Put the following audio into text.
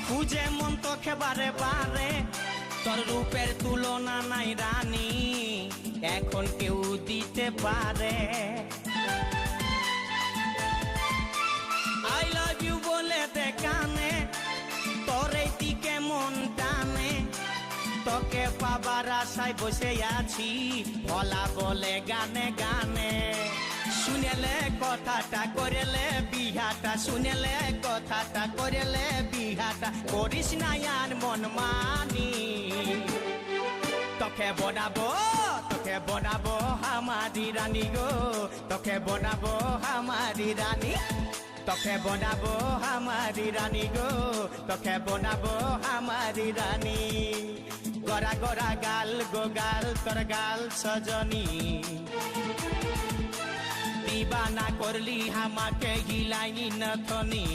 খুঁজে মন তোকে বারে বারে, তোর রূপের তুলনা নাই রানী, এখন কেউ দিতে পারে। আই লাভ ইউ বলে দে কানে, তোর এই দিকে মন টানে, তোকে পাবার আশায় বসে আছি, ভোলা বলে গানে গানে। শুনেলে কথাটা করেলে বিহাটা, শুনেলে কথাটা করেলে বিহাটা, করিস না আর মন মানি। তোকে বনাবো আমারি রানী গো, তোকে বনাবো আমারি রানী, তোকে বনাবো আমারি রানী গো, তোকে বনাবো আমারি রানী। গড়া গড়া গাল গো গাল, তোর গাল সজনী, দিবানা করলি আমাকে হিলাইনি নথনি।